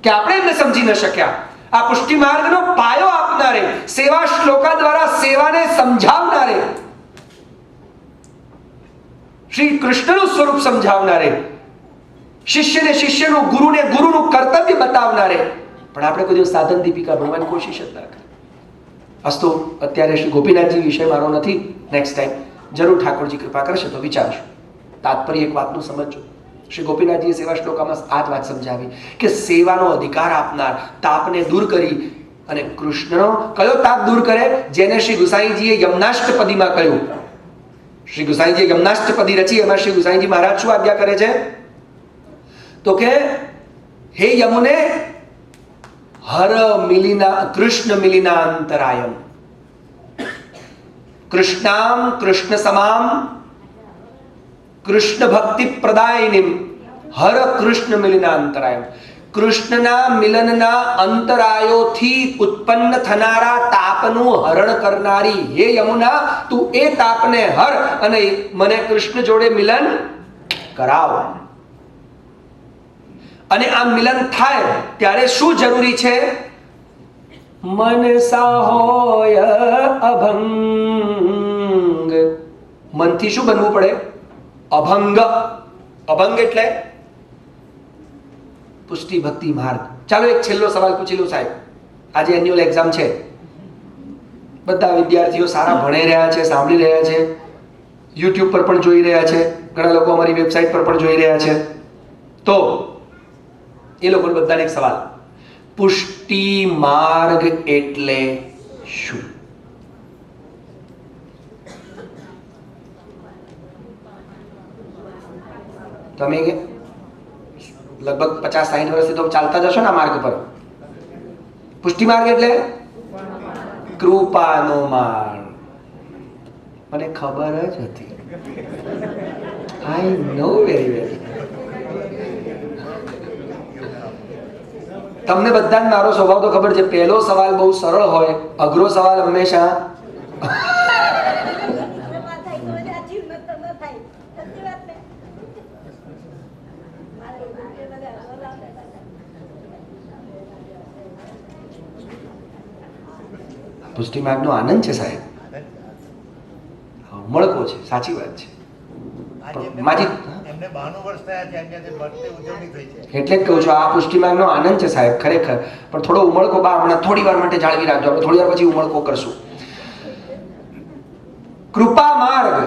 કે આપણે એમને સમજી ન શક્યા. આ પુષ્ટિ માર્ગનો પાયો આપનારે, સેવા શ્લોકા દ્વારા સેવાને સમજાવનારે, શ્રી કૃષ્ણનું સ્વરૂપ સમજાવનારે, શિષ્યને શિષ્યનું, ગુરુને ગુરુનું કર્તવ્ય બતાવનારે, પણ આપણે કોઈ દિવસ સાધન દીપિકા ભણવાની કોશિશ જ ના કરી. અસ્તો અત્યારે શ્રી ગોપીનાથજી વિષય મારો નથી, નેક્સ્ટ ટાઈમ જરૂર ઠાકોરજી કૃપા કરશે તો વિચારશું. તાત્પર્ય એક વાતનું સમજજો. શ્રી ગોપીનાથજીએ સેવા શ્લોકામાં આ જ વાત સમજાવી કે સેવાનો અધિકાર આપનાર, તાપને દૂર કરી, અને કૃષ્ણનો કયો તાપ દૂર કરે? જેને શ્રી ગુસાઈજીએ યમનાષ્ટપદીમાં કહ્યું. શ્રી ગુસાઈજીએ યમનાષ્ટપદી રચી, એમાં શ્રી ગુસાઈજી મહારાજ શું આજ્ઞા કરે છે? તો કે હે યમુને હર મિલિના કૃષ્ણ મિલિનાંતરાયમ, કૃષ્ણામ કૃષ્ણ સમામ કૃષ્ણ ભક્તિ પ્રદાયિનીમ હર કૃષ્ણ મિલિનાંતરાયમ. કૃષ્ણના મિલનના અંતરાયોથી ઉત્પન્ન થનારા તાપનું હરણ કરનારી હે યમુના, તું એ તાપને હર અને મને કૃષ્ણ જોડે મિલન કરાવ. અને આ મિલન થાય ત્યારે શું જરૂરી છે? મનસા હોય અભંગ. મનથી શું બનવું પડે? અભંગ. અભંગ એટલે પુષ્ટિ ભક્તિ માર્ગ. ચાલો એક છેલ્લો સવાલ પૂછી લઉં સાહેબ. આજે એન્યુઅલ એક્ઝામ છે, બધા વિદ્યાર્થીઓ સારા ભણી રહ્યા છે, સાંભળી રહ્યા છે, યુટ્યુબ પર પણ જોઈ રહ્યા છે, ઘણા લોકો અમારી વેબસાઇટ પર પણ જોઈ રહ્યા છે. તો એ લોકોને બધાને એક સવાલ, પુષ્ટિ માર્ગ એટલે શું? તમે લગભગ 50-60 વર્ષથી તો ચાલતા જશો ને આ માર્ગ પર. પુષ્ટિ માર્ગ એટલે કૃપાનો માર્ગ. મને ખબર જ હતી, આઈ નો વેરી વેલ. તમને બધાને મારો સ્વભાવ તો ખબર છે. પહેલો સવાલ બહુ સરળ હોય, અઘરો સવાલ હંમેશા પુષ્ટિ માર્ગનો આનંદ છે સાહેબ, ઉમળકો છે, સાચી વાત છે. માજી એટલે જ કહું છું, આ પુષ્ટિ માર્ગનો આનંદ છે સાહેબ ખરેખર. પણ થોડો ઉમળકો હમણાં થોડી વાર માટે જાળવી રાખજો, આપણે થોડી વાર પછી ઉમળકો કરશું. કૃપા માર્ગ,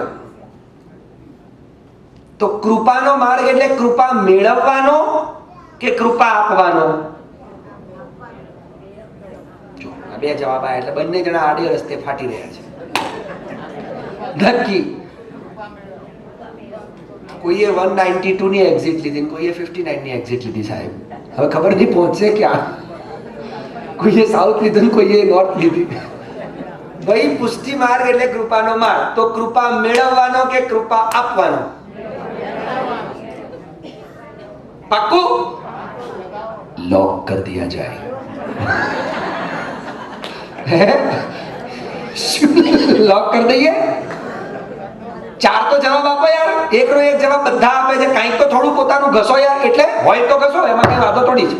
તો કૃપાનો માર્ગ એટલે કૃપા મેળવવાનો કે કૃપા આપવાનો? જો આ બે જવાબ આવ્યા એટલે બંને જણા આડે રસ્તે ફાટી રહ્યા છે નક્કી. કોઈએ 192 ની એક્ઝિટ લીધી, કોઈએ 59 ની એક્ઝિટ લીધી સાહેબ. હવે ખબર નહીં પહોંચશે ક્યાં. કોઈએ સાઉથ લીધું, કોઈએ નોર્થ લીધી. ભાઈ પુષ્ટિ માર્ગ એટલે કૃપાનો માર્ગ, તો કૃપા મેળવવાનો કે કૃપા આપવાનો? પાક્કું? लॉक कर दिया जाए. लॉक कर दઈએ? ચાર તો જવાબ આપો યાર, એકનો એક જવાબ બધા આપે છે. કંઈક તો થોડું પોતાનું ઘસો યાર. એટલે હોય તો ઘસો, એમાં કઈ વાંધો થોડી છે.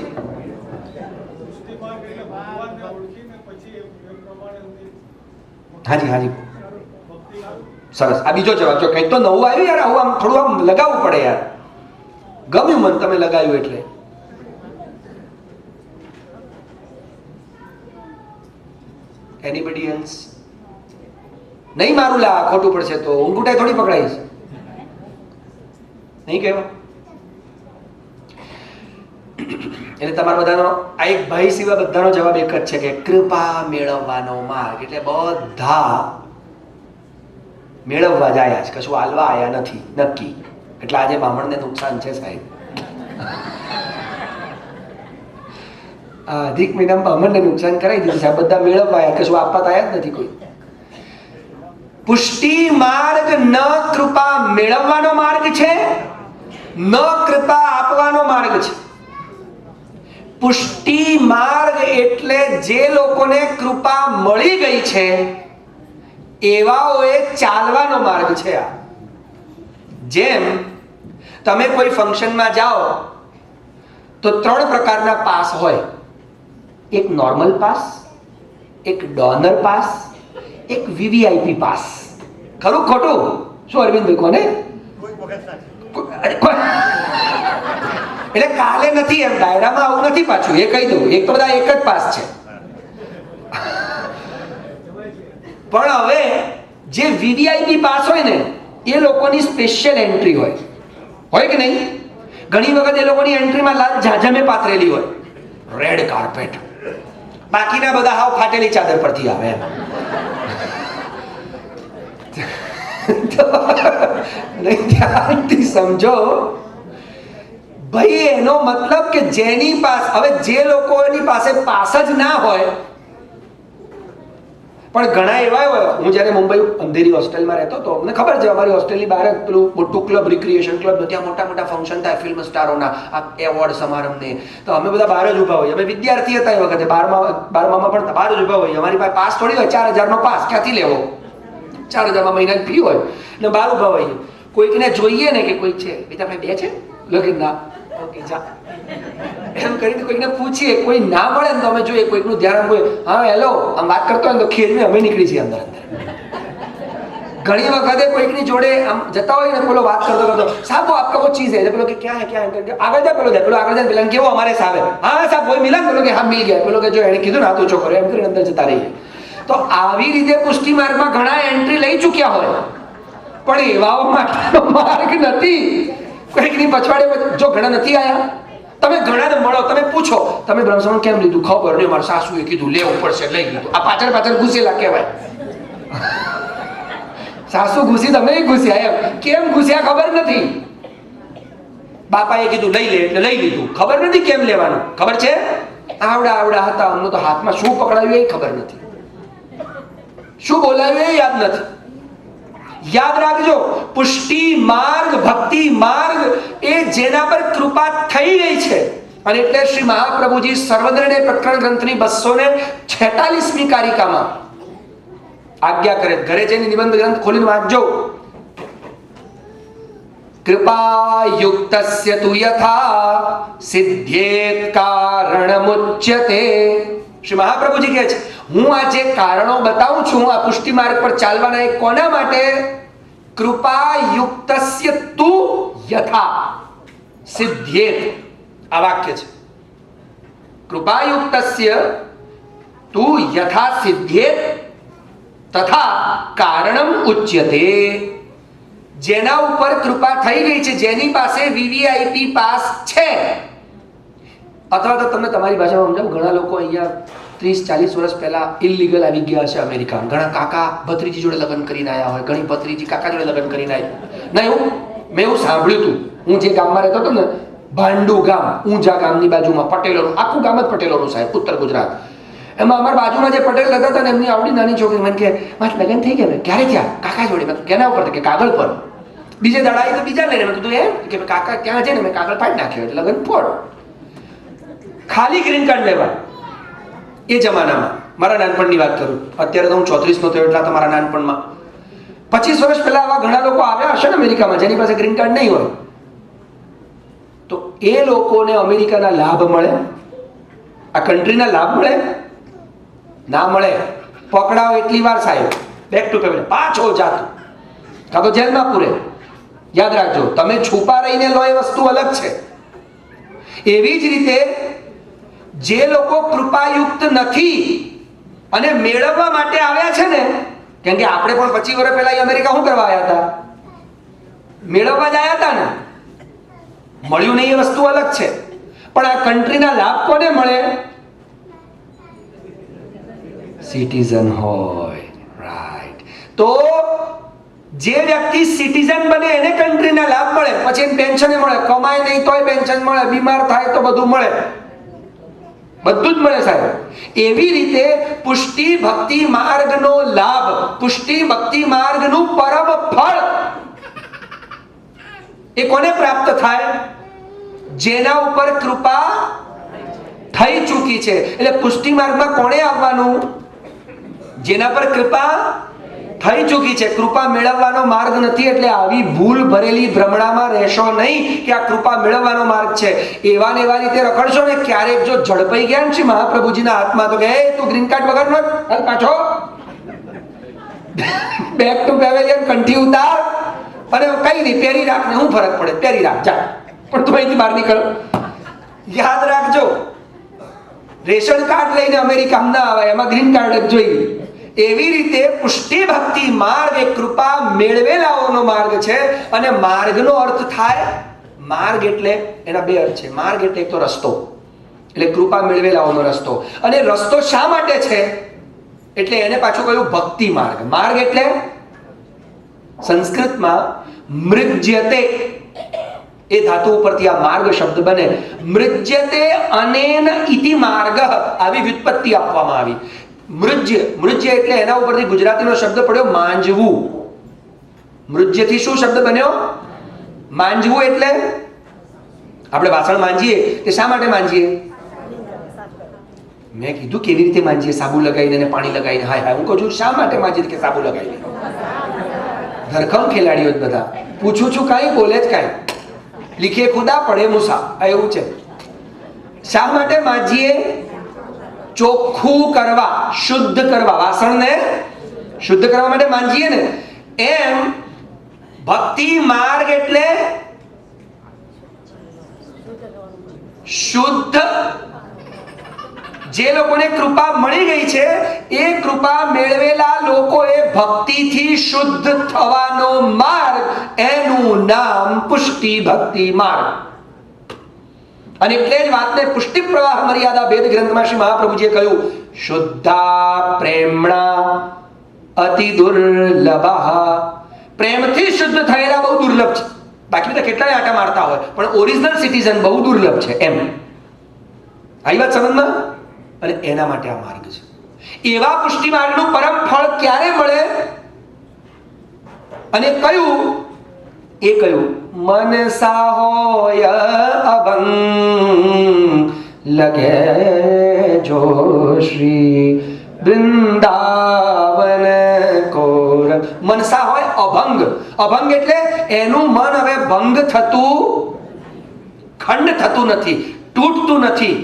હાજી હાજી સરસ. આ બીજો જવાબ. જો કંઈક તો નવું આવ્યું યાર, આવું આમ થોડું આમ લગાવવું પડે યાર. ગમ્યું મને તમે લગાવ્યું એટલે. Anybody else? નહીં મારું લા, ખોટું પડશે તો ઊંઘુટાઈ થોડી પકડાઈશ. નહીં કહેવા એટલે તમારા બધાનો આ એક ભાઈ સિવાય બધાનો જવાબ એક જ છે કે કૃપા મેળવવાનો માર્ગ. એટલે બધા મેળવવા જાય છે, કશું હાલવા આવ્યા નથી નક્કી. એટલે આજે બ્રાહ્મણને નુકસાન છે સાહેબ. અધિક મહિનામાં બ્રાહ્મણને નુકસાન કરાવી દીધું સાહેબ. બધા મેળવવા આવ્યા, કશું આપવા આવ્યા જ નથી કોઈ. પુષ્ટિ માર્ગ ન કૃપા મેળવવાનો માર્ગ છે, ન કૃપા આપવાનો માર્ગ છે. પુષ્ટિ માર્ગ એટલે જે લોકોને કૃપા મળી ગઈ છે એવાઓએ ચાલવાનો માર્ગ છે આ. જેમ તમે કોઈ ફંક્શનમાં જાઓ તો 3 પ્રકારના પાસ હોય. એક નોર્મલ પાસ, એક ડોનર પાસ, એક વીવીઆઈપી પાસ. ખરું ખોટું? શું અરવિંદભાઈ કોને? એટલે કાલે નથી, એમ ડાયરામાં આવું નથી પાછું, એ કહી દઉં. એક તો બધા એક જ પાસ છે. પણ હવે જે વીવીઆઈપી પાસ હોય ને એ લોકોની સ્પેશિયલ એન્ટ્રી હોય કે નહીં? ઘણી વખત એ લોકોની એન્ટ્રીમાં લાલ ઝાઝમે પાથરેલી હોય, રેડ કાર્પેટ. બાકીના બધા હાવ ફાટેલી ચાદર પરથી આવે એમ. ધ્યાનથી સમજો ભાઈ, એનો મતલબ કે જેની પાસે, હવે જે લોકોની પાસે પાસ જ ના હોય, પણ ઘણા એવા હોય. હું જ્યારે મુંબઈ અંધેરી હોસ્ટેલમાં રહેતો હતો, મને ખબર છે અમારી હોસ્ટેલની બહાર પેલું મોટું ક્લબ, રિક્રિએશન ક્લબ, ત્યાં મોટા મોટા ફંક્શન થાય ફિલ્મ સ્ટારોના, આ એવોર્ડ સમારંભને. તો અમે બધા બહાર જ ઊભા હોઈએ. અમે વિદ્યાર્થી હતા એ વખતે, 12માં પણ બહાર જ ઊભા હોઈએ. અમારી પાસે પાસ થોડી હોય, 4000નો પાસ ક્યાંથી લેવો? 4000માં મહિનાની ફી હોય ને બહાર ઊભા હોઈએ. કોઈકને જોઈએ ને કે કોઈ છે, બીજા ભાઈ 2 છે, લોકો ના, ઓકે જા, એમ કરીને કોઈને પૂછીએ. કોઈ ના મળે ને તો અમે જોઈએ કોઈકનું ધ્યાન હોય, હા હેલો આમ વાત કરતો હોય ને તો ખેલમાં અમે નીકળી છીએ અંદર. ઘણી વખતે કોઈકની જોડે આમ જતા હોય ને, પેલો વાત કરતો સાહેબ આપકા વો ચીઝ હે, પેલો કે ક્યાં હે ક્યાં હે, આગળ જા, પેલો જાય, પેલો આગળ જાય, પેલા કેવો અમારે સાહેબ, હા સાહેબ વોય મિલા, પેલો કે હા મિલ ગયા, પેલો કે જો એને કીધું ને હાથ ઓછો કરો, એમ કરીને અંદર જતા રહીએ. તો આવી રીતે પુષ્ટિ માર્ગમાં ઘણા એન્ટ્રી લઈ ચૂક્યા હોય, પણ એવાઓ માટેનો માર્ગ નથી. કોઈકની પછવાડે જો ઘણા નથી આયા, તમે ઘણાને મળો, તમે પૂછો તમે બ્રહ્મસમણ કેમ લીધું? ખબર નહીં, મારા સાસુએ કીધું લેવું પડશે, લઈ લીધું. આ પાછળ પાછળ ઘૂસેલા કહેવાય. સાસુ ઘૂસી, તમે ઘૂસ્યા એમ. કેમ ઘૂસ્યા ખબર નથી. બાપાએ કીધું લઈ લે એટલે લઈ લીધું. ખબર નથી કેમ લેવાનું. ખબર છે? આવડા હતા, અમને તો હાથમાં શું પકડાયું એ ખબર નથી, શું બોલાયું એ યાદ નથી. યાદ રાખજો, પુષ્ટિ માર્ગ, ભક્તિ માર્ગ એ જેના પર કૃપા થઈ ગઈ છે. અને એટલે શ્રી મહાપ્રભુજી સર્વનિર્ણય પ્રકરણ ગ્રંથની 246મી કારિકામાં આજ્ઞા કરે. ઘરે જઈને નિબંધ ગ્રંથ ખોલીને વાંચજો. કૃપા યુક્તસ્ય તુ યથા સિદ્ધ્યેત કારણમુચ્યતે. શ્રી મહાપ્રભુજી કહે છે, હું આ જે કારણો બતાવું છું આ પુષ્ટિ માર્ગ પર ચાલવાના, એ કોના માટે? કૃપા યુક્તસ્ય તુ યથા સિદ્ધ્યેત. આ વાક્ય છે, કૃપા યુક્તસ્ય તુ યથા સિદ્ધ્યેત તથા કારણમ ઉચ્યતે. જેના ઉપર કૃપા થઈ ગઈ છે, જેની પાસે વીવીઆઈપી પાસ છે, અથવા તો તમને તમારી ભાષામાં સમજાવું, ઘણા લોકો અહીંયા 30-40 વર્ષ પહેલા ઇલીગલ આવી ગયા છે અમેરિકા. ઘણા કાકા ભત્રીજી જોડે લગ્ન કરીને આવ્યા હોય, ઘણી ભત્રીજી કાકા જોડે લગ્ન કરીને આવી. ના એવું મેં એવું સાંભળ્યું હતું. હું જે ગામમાં રહેતો હતો ને, ભાંડુ ગામ, ઊંઝા ગામની બાજુમાં, પટેલોનું આખું ગામ જ પટેલોનું સાહેબ, ઉત્તર ગુજરાત. એમાં અમારા બાજુમાં જે પટેલ રહેતા હતા ને, એમની આવડી નાની છોકરી મને કે મારા લગ્ન થઈ ગયા ને. ક્યારે થયા? કાકા જોડે. મેં કેના ઉપર? કે કાગળ પર. બીજે દડાઈ તો બીજા લઈને. મેં કીધું એમ કે કાકા ત્યાં છે ને, મેં કાગળ પાડી નાખ્યો એટલે લગ્ન ફોડ. ખાલી ગ્રીન કાર્ડ લેવા. એ જમાનામાં મારા નાનપણની વાત કરું, અત્યારે તો હું 34 નો થયો, એટલા તમારા નાનપણમાં 25 વર્ષ પહેલા આવા ઘણા લોકો આવ્યા હશે ને અમેરિકામાં, જેની પાસે ગ્રીન કાર્ડ નહીં હોય. તો એ લોકોને અમેરિકાના લાભ મળે, આ કન્ટ્રીના લાભ મળે? ના મળે. પકડાવ એટલી વાર સાહેબ, બેક ટુ પેમેન્ટ, પાછો જાતો, કાં તો જેલમાં પૂરે. યાદ રાખજો, તમે છુપા રહીને લો એ વસ્તુ અલગ છે. એવી જ રીતે જે લોકો કૃપાયુક્ત નથી અને મેળવવા માટે આવ્યા છે ને, કેમ કે આપણે પણ 25 વર્ષ પહેલા અમેરિકા શું કરવા આવ્યા હતા? મેળવવા જ આવ્યા હતા ને. મળ્યું નહીં એ વસ્તુ અલગ છે, પણ આ કન્ટ્રીના લાભ કોને મળે? સિટીઝન હોય. રાઈટ. તો જે વ્યક્તિ સિટીઝન બને એને કન્ટ્રીના લાભ મળે, પછી એને પેન્શન મળે, કમાય નહીં તોય પેન્શન મળે, બીમાર થાય તો બધું મળે, બધું જ મળે સાહેબ. એવી રીતે પુષ્ટિ ભક્તિ માર્ગનો લાભ, પુષ્ટિ ભક્તિ માર્ગનું પરમ ફળ એ કોને પ્રાપ્ત થાય? જેના ઉપર કૃપા થઈ ચૂકી છે. એટલે પુષ્ટિ માર્ગમાં કોણે આવવાનું? જેના પર કૃપા થઈ ચૂકી છે. કૃપા મેળવવાનો માર્ગ નથી, એટલે આવી ભૂલ ભરેલી ભ્રમણામાં રહેશો નહીં કે આ કૃપા મેળવવાનો માર્ગ છે. એવા ને એવા રીતે રખડશો ને, ક્યારેક જો ઝડપાઈ ગયા છે મહાપ્રભુજીના હાથમાં તો કે તું ગ્રીન કાર્ડ વગરનો હાલ પાછો, બેક ટુ પેવેલિયન, કંઠી ઉતાર અને કઈ નહીં પહેરી રાખ ને હું ફરક પડે, પહેરી રાખ જા, પણ તું અહીંથી બહાર નીકળ. યાદ રાખજો, રેશન કાર્ડ લઈને અમેરિકા ના આવે, એમાં ગ્રીન કાર્ડ જ જોઈએ. એવી રીતે પુષ્ટિ ભક્તિ માર્ગ એ કૃપા મેળવેલાઓનો માર્ગ છે. અને માર્ગનો અર્થ થાય, માર્ગ એટલે એના બે અર્થ છે. માર્ગ એટલે એક તો રસ્તો, એટલે કૃપા મેળવેલાઓનો રસ્તો. અને રસ્તો શા માટે છે એટલે એને પાછું કહ્યું ભક્તિ માર્ગ. માર્ગ એટલે સંસ્કૃતમાં મૃજ્યતે એ ધાતુ ઉપરથી આ માર્ગ શબ્દ બને. મૃજ્યતે અનેન ઇતિ માર્ગ, આવી વ્યુત્પત્તિ આપવામાં આવી. મૃજ્ય એટલે એના ઉપરથી ગુજરાતીનો શબ્દ પડ્યો માંજવું. મૃજ્યથી શું શબ્દ બન્યો? માંજવું. એટલે આપણે વાસણ માંજીએ તે શા માટે માંજીએ? મેં કીધું કેવી રીતે માંજીએ? સાબુ લગાવીને અને પાણી લગાવીને. હાય હાય, હું કહું છું શા માટે માંજીએ કે સાબુ લગાવીને. ધરખમ ખેલાડીઓ જ બધા. પૂછું છું કાંઈ બોલે જ કાંઈ. લીખે ખુદા પડે મૂસા, એવું છે. શા માટે માંજીએ? ચોખ્ખું કરવા, શુદ્ધ કરવા, વાસણને શુદ્ધ કરવા માટે માંજીએ ને. એમ ભક્તિ માર્ગ એટલે શુદ્ધ. જે લોકોને કૃપા મળી ગઈ છે એ કૃપા મેળવેલા લોકોએ ભક્તિથી શુદ્ધ થવાનો માર્ગ, એનું નામ પુષ્ટિ ભક્તિ માર્ગ. અને એટલે જ વાતને પુષ્ટિ પ્રવાહ મર્યાદા ભેદ ગ્રંથમાં શ્રી મહાપ્રભુજીએ કહ્યું, શુદ્ધા પ્રેમણા અતિ દુર્લભ. પ્રેમથી શુદ્ધ થયેલા બહુ દુર્લભ છે. બાકી બધા કેટલાય આટા મારતા હોય, પણ ઓરિજિનલ સિટીઝન બહુ દુર્લભ છે. એમ આવી વાત સમજમાં? અને એના માટે આ માર્ગ છે. એવા પુષ્ટિ માર્ગનું પરમ ફળ ક્યારે મળે? અને કયું? એ કયું? મનસા હોય અભંગ લગે જો શ્રી વૃંદાવન કોર. મનસા હોય અભંગ. અભંગ એટલે એનું મન હવે ભંગ થતું, ખંડ થતું નથી, તૂટતું નથી.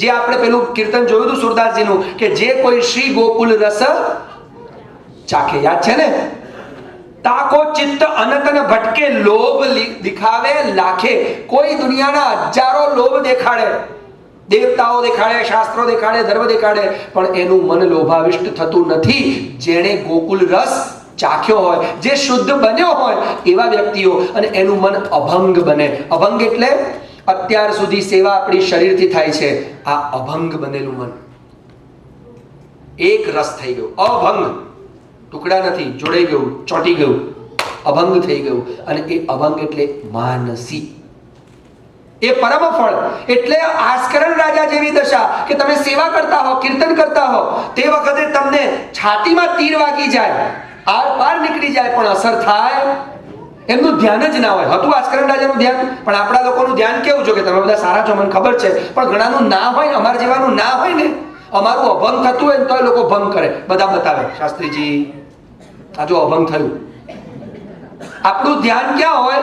જે આપણે પેલું કીર્તન જોયું હતું સુરદાસજીનું કે જે કોઈ શ્રી ગોકુલ રસ ચાખે, યાદ છે ને? તાકો ચિત્ત અનંત ન ભટકે, લોભ દિખાવે લાખે. કોઈ દુનિયાના હજારો લોભ દેખાડે, દેવતાઓ દેખાડે, શાસ્ત્રો દેખાડે, ધર્મ દેખાડે, પણ એનું મન લોભાવિષ્ટ થતું નથી. જેણે ગોકુલ રસ ચાખ્યો હોય, જે શુદ્ધ બન્યો હોય એવા વ્યક્તિઓ, અને એનું મન અભંગ બને. અભંગ એટલે અત્યાર સુધી સેવા આપણી શરીરથી થાય છે, આ અભંગ બનેલું મન એક રસ થઈ ગયું. અભંગ, ટુકડા નથી, જોડાઈ ગયું, ચોંટી ગયું, અભંગ થઈ ગયું. અને એ અભંગ એટલે માનસી, એ પરમ ફળ. એટલે આસ્કરણ રાજા જેવી દશા કે તમે સેવા કરતા હો, કીર્તન કરતા હો, તે વખતે તમને છાતીમાં તીર વાગી જાય, આર પાર નીકળી જાય, પણ અસર થાય એમનું ધ્યાન જ ના હોય. હતું આસ્કરણ રાજાનું ધ્યાન, પણ આપણા લોકોનું ધ્યાન કેવું છે કે તમે બધા સારા છો મને ખબર છે, પણ ઘણાનું ના હોય, અમારા જેવાનું ના હોય ને, અમારું અભંગ થતું હોય ને તો એ લોકો ભંગ કરે, બધા બતાવે, શાસ્ત્રીજી આ જો અભંગ થયું. આપણું ધ્યાન ક્યાં હોય?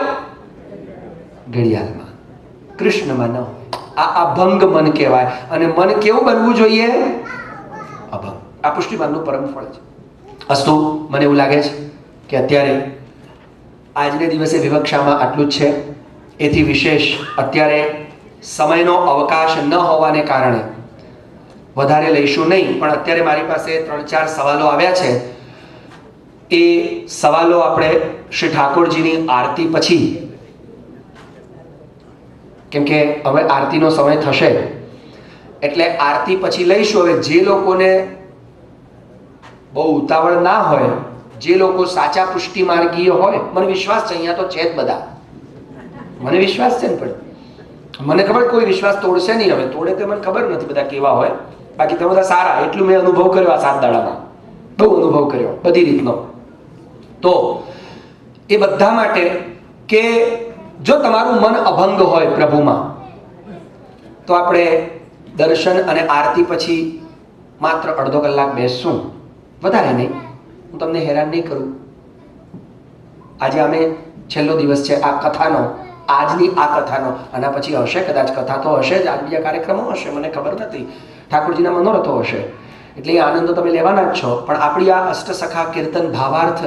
ઘડિયાળમાં, કૃષ્ણમાં ન હોય. આ અભંગ મન કહેવાય. અને મન કેવું બનવું જોઈએ? અભંગ. આ પુષ્ટિમાનનું પરમ ફળ છે. અસ્તુ, મને એવું લાગે છે કે અત્યારે આજને દિવસે વિવક્ષામાં આટલું જ છે. એથી વિશેષ અત્યારે સમયનો અવકાશ ન હોવાને કારણે વધારે લઈશું નહીં. પણ અત્યારે મારી પાસે 3-4 સવાલો આવ્યા છે. એ સવાલો આપણે શ્રી ઠાકોરજીની આરતી પછી કેમ કે હવે આરતીનો સમય થશે એટલે આરતી પછી લઈશું. હવે જે લોકોને બહુ ઉતાવળ ના હોય, જે લોકો સાચા પુષ્ટિ માર્ગીય હોય, મને વિશ્વાસ છે અહીંયા તો છે જ બધા, મને વિશ્વાસ છે ને, પણ મને ખબર કોઈ વિશ્વાસ તોડશે નહીં. હવે તોડે તે મને ખબર નથી બધા કેવા હોય, બાકી તમે બધા સારા, એટલું મેં અનુભવ કર્યો આ 7 દાડામાં, બહુ અનુભવ કર્યો બધી રીતનો. તો એ બધા માટે કે જો તમારું મન અભંગ હોય પ્રભુમાં, તો આપણે દર્શન અને આરતી પછી માત્ર અડધો કલાક બેસશું, વધારે નહીં. હું તમને હેરાન નહીં કરું. આજે અમે છેલ્લો દિવસ છે આ કથાનો, આજની આ કથાનો, આના પછી હશે કદાચ કથા તો હશે જ, આજ બીજા કાર્યક્રમો હશે, મને ખબર નથી, ઠાકોરજીના મનોરથો હશે, એટલે એ આનંદ તમે લેવાના જ છો. પણ આપણી આ અષ્ટસખા કીર્તન ભાવાર્થ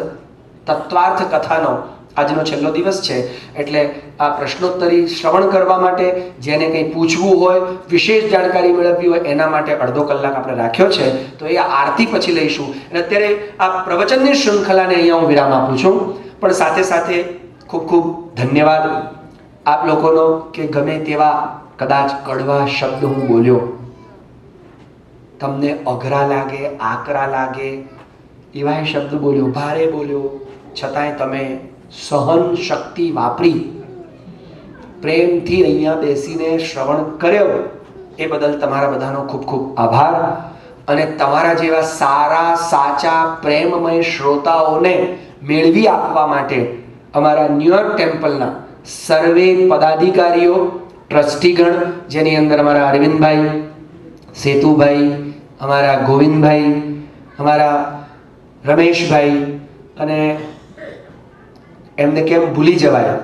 તત્વાર્થ કથાનો આજનો છેલ્લો દિવસ છે, એટલે આ પ્રશ્નોત્તરી શ્રવણ કરવા માટે, જેને કંઈ પૂછવું હોય, વિશેષ જાણકારી મેળવવી હોય, એના માટે અડધો કલાક આપણે રાખ્યો છે. તો એ આરતી પછી લઈશું. અને અત્યારે આ પ્રવચનની શૃંખલાને અહીંયા હું વિરામ આપું છું. પણ સાથે સાથે ખૂબ ખૂબ ધન્યવાદ આપ લોકોનો કે ગમે તેવા કદાચ કડવા શબ્દ હું બોલ્યો, તમને અઘરા લાગે, આકરા લાગે, એવા શબ્દ બોલ્યો, ભારે બોલ્યો, છતાંય તમે સહન શક્તિ વાપરી પ્રેમથી અહીંયા બેસીને શ્રવણ કર્યો, એ બદલ તમારા બધાનો ખૂબ ખૂબ આભાર. અને તમારા જેવા સારા સાચા પ્રેમમય શ્રોતાઓને મેળવી આપવા માટે અમારા ન્યુયોર્ક ટેમ્પલના સર્વે પદાધિકારીઓ, ટ્રસ્ટીગણ, જેની અંદર અમારા અરવિંદભાઈ, સેતુભાઈ, અમારા ગોવિંદભાઈ, અમારા રમેશભાઈ, અને એમને કેમ ભૂલી જવાય,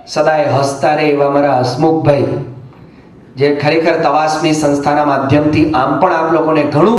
સદાય હસતા રહે એવા અમારા હસમુખભાઈ, જે ખરેખર તવાસની સંસ્થાના માધ્યમથી આમ પણ આપ લોકોને ઘણું